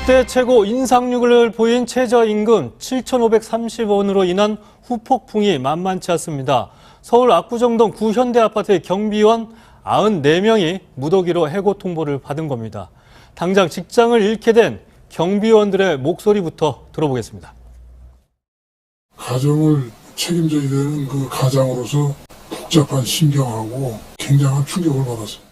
역대 최고 인상률을 보인 최저임금 7,530원으로 인한 후폭풍이 만만치 않습니다. 서울 압구정동 구현대아파트의 경비원 94명이 무더기로 해고 통보를 받은 겁니다. 당장 직장을 잃게 된 경비원들의 목소리부터 들어보겠습니다. 가정을 책임져야 되는 그 가장으로서 복잡한 심경하고 굉장한 충격을 받았습니다.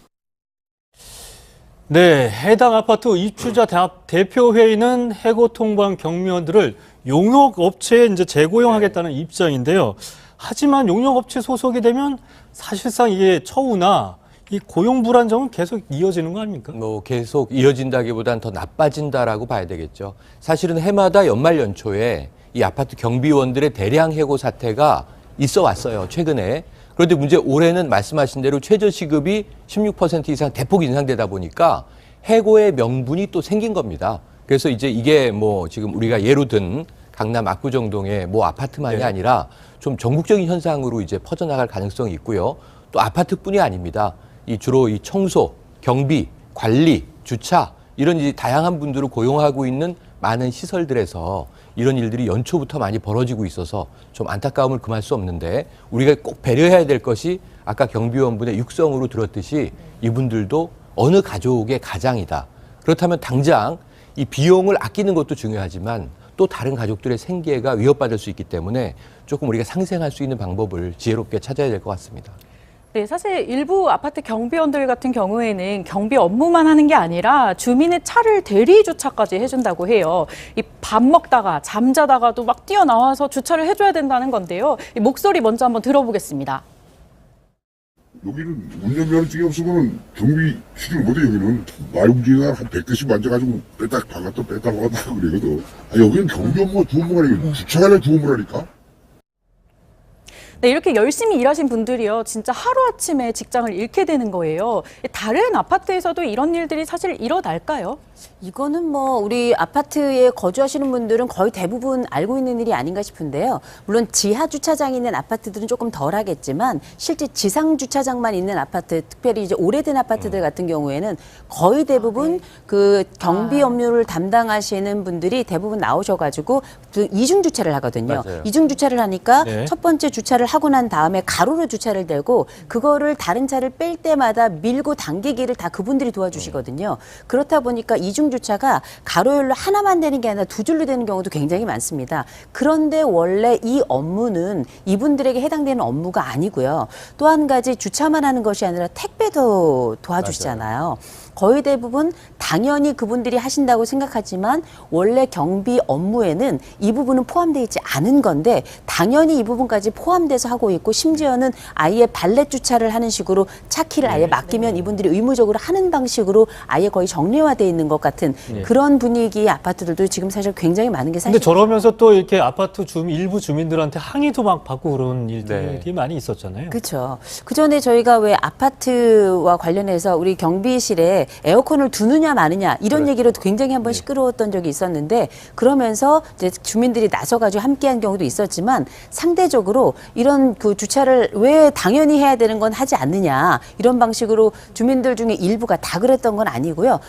네, 해당 아파트 입주자 대표회의는 해고 통보한 경비원들을 용역업체에 재고용하겠다는 입장인데요. 하지만 용역업체 소속이 되면 사실상 이게 처우나 이 고용 불안정은 계속 이어지는 거 아닙니까? 계속 이어진다기보단 더 나빠진다라고 봐야 되겠죠. 사실은 해마다 연말 연초에 이 아파트 경비원들의 대량 해고 사태가 있어 왔어요, 최근에. 그런데 문제 올해는 말씀하신 대로 최저시급이 16% 이상 대폭 인상되다 보니까 해고의 명분이 또 생긴 겁니다. 그래서 이제 이게 지금 우리가 예로 든 강남 압구정동의 아파트만이 아니라 좀 전국적인 현상으로 이제 퍼져나갈 가능성이 있고요. 또 아파트뿐이 아닙니다. 주로 이 청소, 경비, 관리, 주차 이런 다양한 분들을 고용하고 있는 많은 시설들에서 이런 일들이 연초부터 많이 벌어지고 있어서 좀 안타까움을 금할 수 없는데 우리가 꼭 배려해야 될 것이 아까 경비원분의 육성으로 들었듯이 이분들도 어느 가족의 가장이다. 그렇다면 당장 이 비용을 아끼는 것도 중요하지만 또 다른 가족들의 생계가 위협받을 수 있기 때문에 조금 우리가 상생할 수 있는 방법을 지혜롭게 찾아야 될 것 같습니다. 네, 사실 일부 아파트 경비원들 같은 경우에는 경비 업무만 하는 게 아니라 주민의 차를 대리 주차까지 해준다고 해요. 이 밥 먹다가 잠자다가도 막 뛰어나와서 주차를 해줘야 된다는 건데요. 이 목소리 먼저 한번 들어보겠습니다. 여기는 운전면허증이 없으면 경비 취직을 못해. 여기는 마용지가 한 100대씩 만져가지고 뺐다 박았다 그러거든. 여기는 경비 업무가 주 업무가 아니고 주차가 주 업무라니까. 네, 이렇게 열심히 일하신 분들이요, 진짜 하루아침에 직장을 잃게 되는 거예요. 다른 아파트에서도 이런 일들이 사실 일어날까요? 이거는 우리 아파트에 거주하시는 분들은 거의 대부분 알고 있는 일이 아닌가 싶은데요. 물론 지하 주차장이 있는 아파트들은 조금 덜 하겠지만 실제 지상 주차장만 있는 아파트, 특별히 이제 오래된 아파트들 같은 경우에는 거의 대부분 그 경비 업무를 담당하시는 분들이 대부분 나오셔가지고 그 이중 주차를 하거든요. 맞아요. 이중 주차를 하니까 첫 번째 주차를 하고 난 다음에 가로로 주차를 대고 그거를 다른 차를 뺄 때마다 밀고 당기기를 다 그분들이 도와주시거든요. 그렇다 보니까 이중 주차가 가로열로 하나만 되는 게 아니라 두 줄로 되는 경우도 굉장히 많습니다. 그런데 원래 이 업무는 이분들에게 해당되는 업무가 아니고요. 또 한 가지 주차만 하는 것이 아니라 택배도 도와주시잖아요. 맞아요. 거의 대부분 당연히 그분들이 하신다고 생각하지만 원래 경비 업무에는 이 부분은 포함되어 있지 않은 건데 당연히 이 부분까지 포함돼서 하고 있고 심지어는 아예 발렛 주차를 하는 식으로 차 키를 아예 맡기면 이분들이 의무적으로 하는 방식으로 아예 거의 정례화되어 있는 것 같은 그런 분위기의 아파트들도 지금 사실 굉장히 많은 게 사실. 근데 저러면서 또 이렇게 아파트 일부 주민들한테 항의도 막 받고 그런 일들이 많이 있었잖아요. 그렇죠. 그 전에 저희가 왜 아파트와 관련해서 우리 경비실에 에어컨을 두느냐 마느냐 이런 얘기로 굉장히 한번 시끄러웠던 적이 있었는데 그러면서 이제 주민들이 나서가지고 함께한 경우도 있었지만 상대적으로 이런 그 주차를 왜 당연히 해야 되는 건 하지 않느냐 이런 방식으로 주민들 중에 일부가 다 그랬던 건 아니고요.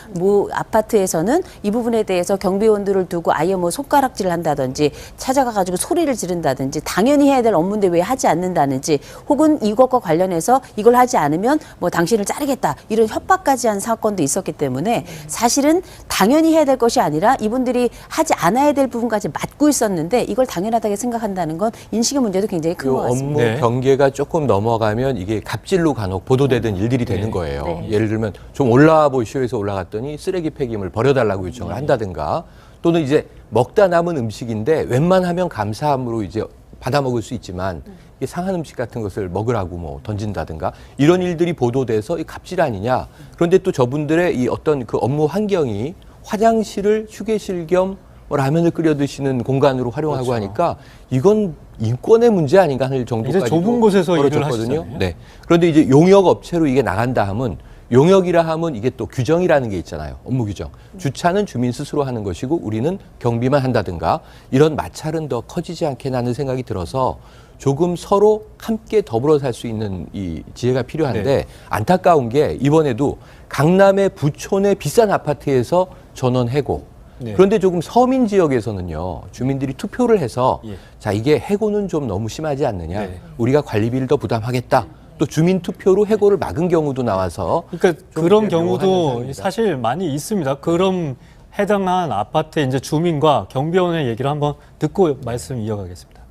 아파트에서는 이 부분에 대해서 경비원들을 두고 아예 손가락질을 한다든지 찾아가가지고 소리를 지른다든지 당연히 해야 될 업무인데 왜 하지 않는다든지 혹은 이것과 관련해서 이걸 하지 않으면 당신을 자르겠다 이런 협박까지 한 사건도 있었기 때문에 사실은 당연히 해야 될 것이 아니라 이분들이 하지 않아야 될 부분까지 맡고 있었는데 이걸 당연하다고 생각한다는 건 인식의 문제도 굉장히 큰 것 같습니다. 업무 경계가 조금 넘어가면 이게 갑질로 간혹 보도되던 일들이 되는 거예요. 예를 들면 좀 올라와 보시오에서 올라갔더니 쓰레기 폐기물 버려달라고 요청을 한다든가 또는 이제 먹다 남은 음식인데 웬만하면 감사함으로 이제 받아 먹을 수 있지만 이게 상한 음식 같은 것을 먹으라고 던진다든가 이런 일들이 보도돼서 이 갑질 아니냐. 그런데 또 저분들의 이 어떤 그 업무 환경이 화장실을 휴게실 겸 라면을 끓여 드시는 공간으로 활용하고 하니까 이건 인권의 문제 아닌가 할 정도까지 좁은 곳에서 일을 하시잖아요. 네. 그런데 이제 용역 업체로 이게 나간다 하면 용역이라 하면 이게 또 규정이라는 게 있잖아요. 업무 규정. 주차는 주민 스스로 하는 것이고 우리는 경비만 한다든가 이런 마찰은 더 커지지 않겠나는 생각이 들어서 조금 서로 함께 더불어 살 수 있는 이 지혜가 필요한데 안타까운 게 이번에도 강남의 부촌의 비싼 아파트에서 전원 해고 네. 그런데 조금 서민 지역에서는요, 주민들이 투표를 해서 예. 자, 이게 해고는 좀 너무 심하지 않느냐. 네. 우리가 관리비를 더 부담하겠다. 또 주민 투표로 해고를 막은 경우도 나와서 그러니까 좀 그런 이제 묘한 경우도 현상입니다. 사실 많이 있습니다. 그럼 해당한 아파트의 이제 주민과 경비원의 얘기를 한번 듣고 말씀 이어가겠습니다.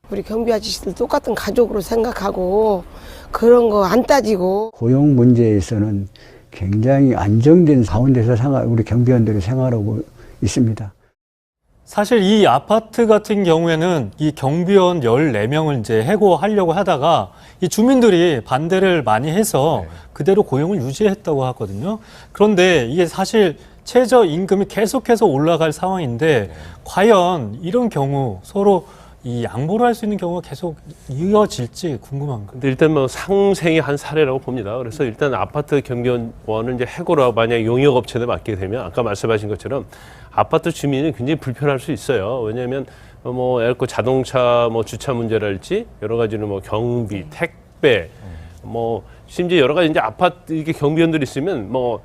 우리 경비 아저씨들 똑같은 가족으로 생각하고 그런 거 안 따지고 고용 문제에서는 굉장히 안정된 가운데서 우리 경비원들이 생활하고 있습니다. 사실 이 아파트 같은 경우에는 이 경비원 14명을 이제 해고하려고 하다가 이 주민들이 반대를 많이 해서 그대로 고용을 유지했다고 하거든요. 그런데 이게 사실 최저임금이 계속해서 올라갈 상황인데 과연 이런 경우 서로 이 양보를 할 수 있는 경우가 계속 이어질지 궁금합니다. 근데 일단 뭐 상생의 한 사례라고 봅니다. 그래서 일단 아파트 경비원을 이제 해고를 하고 만약 용역업체에 맡게 되면 아까 말씀하신 것처럼 아파트 주민이 굉장히 불편할 수 있어요. 왜냐하면 뭐 예를 들어 자동차 뭐 주차 문제랄지 여러 가지로 뭐 경비, 택배, 뭐 심지어 여러 가지 이제 아파트 이게 경비원들이 있으면 뭐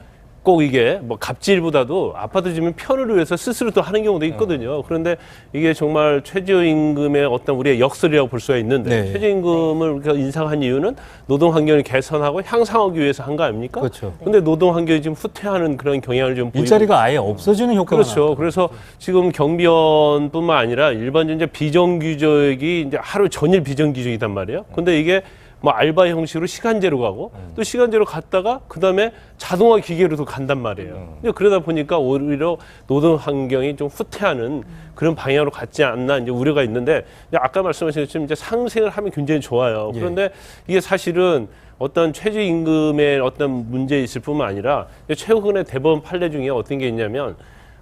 꼭 이게 뭐 갑질보다도 아파트 주민 편을 위해서 스스로 또 하는 경우도 있거든요. 그런데 이게 정말 최저임금의 어떤 우리의 역설이라고 볼 수가 있는데 네. 최저임금을 우리가 인상한 이유는 노동 환경을 개선하고 향상하기 위해서 한 거 아닙니까? 그렇죠. 근데 노동 환경이 지금 후퇴하는 그런 경향을 좀 보이고 일자리가 아예 없어지는 효과가 그렇죠. 나왔다. 그래서 지금 경비원뿐만 아니라 일반적인 이제 비정규직이 이제 하루 전일 비정규직이단 말이에요. 근데 이게 뭐 알바 형식으로 시간제로 가고 또 시간제로 갔다가 그다음에 자동화 기계로도 간단 말이에요. 근데 그러다 보니까 오히려 노동 환경이 좀 후퇴하는 그런 방향으로 갔지 않나 이제 우려가 있는데 이제 아까 말씀하신 것처럼 이제 상생을 하면 굉장히 좋아요. 그런데 이게 사실은 어떤 최저임금의 어떤 문제 있을 뿐만 아니라 최근에 대법원 판례 중에 어떤 게 있냐면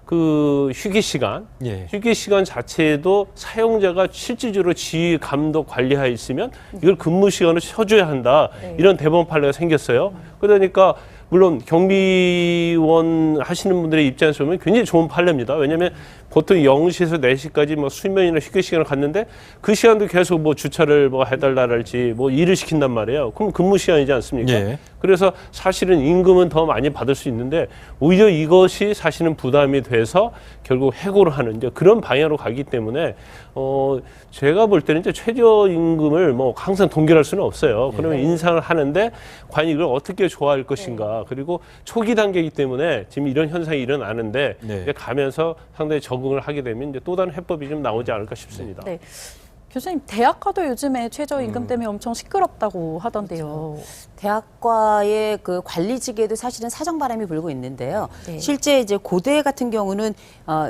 그 휴게 시간 자체에도 사용자가 실질적으로 지휘, 감독, 관리하에 있으면 이걸 근무 시간을 쳐줘야 한다. 이런 대법원 판례가 생겼어요. 그러니까 물론 경비원 하시는 분들의 입장에서 보면 굉장히 좋은 판례입니다. 왜냐하면 보통 0시에서 4시까지 뭐 수면이나 휴게 시간을 갖는데 그 시간도 계속 뭐 주차를 뭐 해달라랄지 뭐 일을 시킨단 말이에요. 그럼 근무 시간이지 않습니까? 예. 그래서 사실은 임금은 더 많이 받을 수 있는데 오히려 이것이 사실은 부담이 돼서 결국 해고를 하는 이제 그런 방향으로 가기 때문에 제가 볼 때는 이제 최저임금을 뭐 항상 동결할 수는 없어요. 그러면 인상을 하는데 과연 이걸 어떻게 좋아할 것인가. 그리고 초기 단계이기 때문에 지금 이런 현상이 일어나는데 이제 가면서 상당히 적응을 하게 되면 이제 또 다른 해법이 좀 나오지 않을까 싶습니다. 네. 교수님, 대학가도 요즘에 최저임금 때문에 엄청 시끄럽다고 하던데요. 대학과의 그 관리직에도 사실은 사정바람이 불고 있는데요. 네. 실제 이제 고대 같은 경우는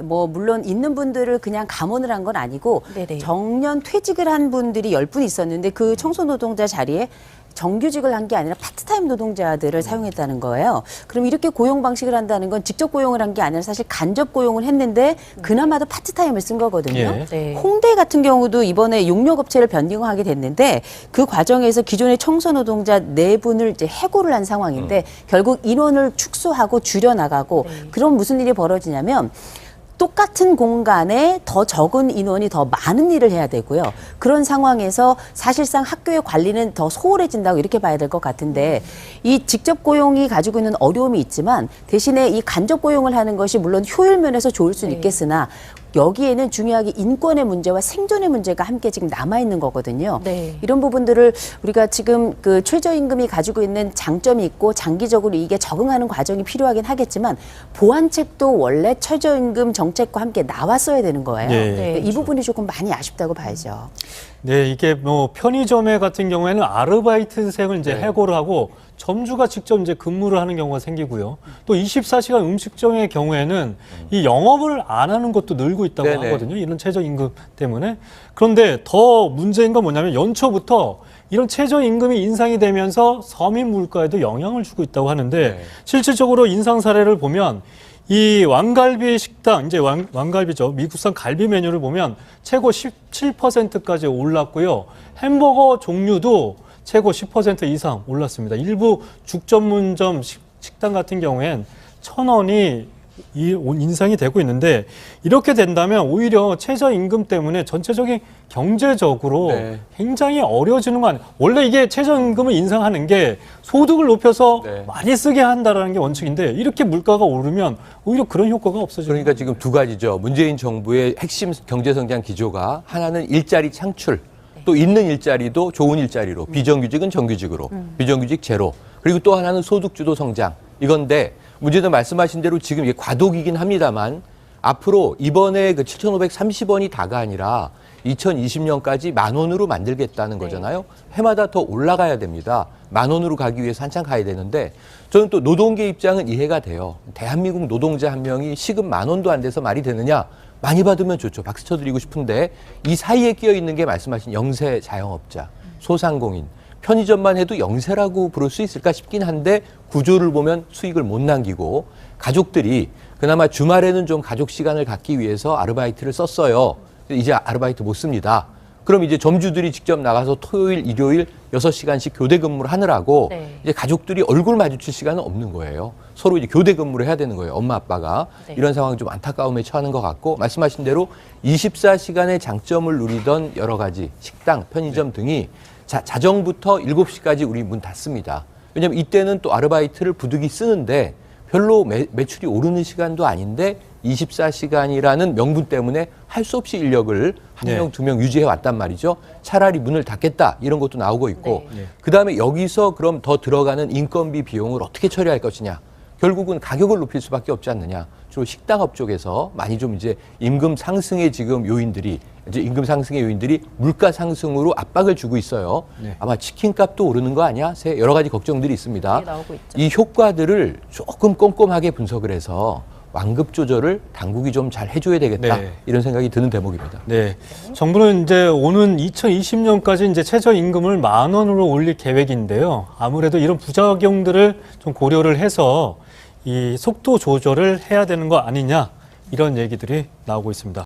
뭐 물론 있는 분들을 그냥 감원을 한 건 아니고 네네. 정년 퇴직을 한 분들이 10분 있었는데 그 청소 노동자 자리에 정규직을 한 게 아니라 파트타임 노동자들을 사용했다는 거예요. 그럼 이렇게 고용 방식을 한다는 건 직접 고용을 한 게 아니라 사실 간접 고용을 했는데 그나마도 파트타임을 쓴 거거든요. 예. 네. 홍대 같은 경우도 이번에 용역업체를 변경하게 됐는데 그 과정에서 기존의 청소 노동자 4분을 이제 해고를 한 상황인데 결국 인원을 축소하고 줄여나가고 그럼 무슨 일이 벌어지냐면 똑같은 공간에 더 적은 인원이 더 많은 일을 해야 되고요. 그런 상황에서 사실상 학교의 관리는 더 소홀해진다고 이렇게 봐야 될 것 같은데 이 직접 고용이 가지고 있는 어려움이 있지만 대신에 이 간접 고용을 하는 것이 물론 효율 면에서 좋을 수는 있겠으나 여기에는 중요하게 인권의 문제와 생존의 문제가 함께 지금 남아있는 거거든요. 네. 이런 부분들을 우리가 지금 그 최저임금이 가지고 있는 장점이 있고 장기적으로 이게 적응하는 과정이 필요하긴 하겠지만 보완책도 원래 최저임금 정책과 함께 나왔어야 되는 거예요. 네. 이 부분이 조금 많이 아쉽다고 봐야죠. 네, 이게 뭐 편의점에 같은 경우에는 아르바이트생을 이제 해고를 하고 점주가 직접 이제 근무를 하는 경우가 생기고요. 또 24시간 음식점의 경우에는 이 영업을 안 하는 것도 늘고 있다고 네네. 하거든요. 이런 최저임금 때문에. 그런데 더 문제인 건 뭐냐면 연초부터 이런 최저임금이 인상이 되면서 서민 물가에도 영향을 주고 있다고 하는데 실질적으로 인상 사례를 보면 이 왕갈비 식당, 이제 왕갈비죠. 미국산 갈비 메뉴를 보면 최고 17%까지 올랐고요. 햄버거 종류도 최고 10% 이상 올랐습니다. 일부 죽 전문점 식당 같은 경우엔 1,000원이 인상이 되고 있는데 이렇게 된다면 오히려 최저임금 때문에 전체적인 경제적으로 네. 굉장히 어려워지는 거 아니에요? 원래 이게 최저임금을 인상하는 게 소득을 높여서 네. 많이 쓰게 한다라는 게 원칙인데 이렇게 물가가 오르면 오히려 그런 효과가 없어지는 그러니까 지금 두 가지죠. 문재인 정부의 핵심 경제성장 기조가 하나는 일자리 창출, 또 있는 일자리도 좋은 일자리로, 비정규직은 정규직으로, 비정규직 제로, 그리고 또 하나는 소득주도 성장. 이건데 문제는 말씀하신 대로 지금 이게 과도기긴 합니다만 앞으로 이번에 그 7,530원이 다가 아니라 2020년까지 10,000원으로 만들겠다는 거잖아요. 해마다 더 올라가야 됩니다. 10,000원으로 가기 위해서 한참 가야 되는데 저는 또 노동계 입장은 이해가 돼요. 대한민국 노동자 한 명이 시급 10,000원도 안 돼서 말이 되느냐? 많이 받으면 좋죠. 박수 쳐드리고 싶은데 이 사이에 끼어 있는 게 말씀하신 영세 자영업자, 소상공인, 편의점만 해도 영세라고 부를 수 있을까 싶긴 한데 구조를 보면 수익을 못 남기고 가족들이 그나마 주말에는 좀 가족 시간을 갖기 위해서 아르바이트를 썼어요. 이제 아르바이트 못 씁니다. 그럼 이제 점주들이 직접 나가서 토요일, 일요일 6시간씩 교대 근무를 하느라고 네. 이제 가족들이 얼굴 마주칠 시간은 없는 거예요. 서로 이제 교대 근무를 해야 되는 거예요. 엄마, 아빠가. 네. 이런 상황이 좀 안타까움에 처하는 것 같고 말씀하신 대로 24시간의 장점을 누리던 여러 가지 식당, 편의점 등이 자정부터 7시까지 우리 문 닫습니다. 왜냐하면 이때는 또 아르바이트를 부득이 쓰는데 별로 매출이 오르는 시간도 아닌데 24시간이라는 명분 때문에 할 수 없이 인력을 한 명, 두 명 유지해 왔단 말이죠. 차라리 문을 닫겠다 이런 것도 나오고 있고 그다음에 여기서 그럼 더 들어가는 인건비 비용을 어떻게 처리할 것이냐. 결국은 가격을 높일 수밖에 없지 않느냐. 주로 식당업 쪽에서 많이 좀 이제 임금 상승의 지금 요인들이 물가 상승으로 압박을 주고 있어요. 아마 치킨값도 오르는 거 아니야? 여러 가지 걱정들이 있습니다. 네, 나오고 있죠. 이 효과들을 조금 꼼꼼하게 분석을 해서 완급 조절을 당국이 좀 잘 해줘야 되겠다. 네. 이런 생각이 드는 대목입니다. 네. 정부는 이제 오는 2020년까지 이제 최저임금을 10,000원으로 올릴 계획인데요. 아무래도 이런 부작용들을 좀 고려를 해서 이 속도 조절을 해야 되는 거 아니냐 이런 얘기들이 나오고 있습니다.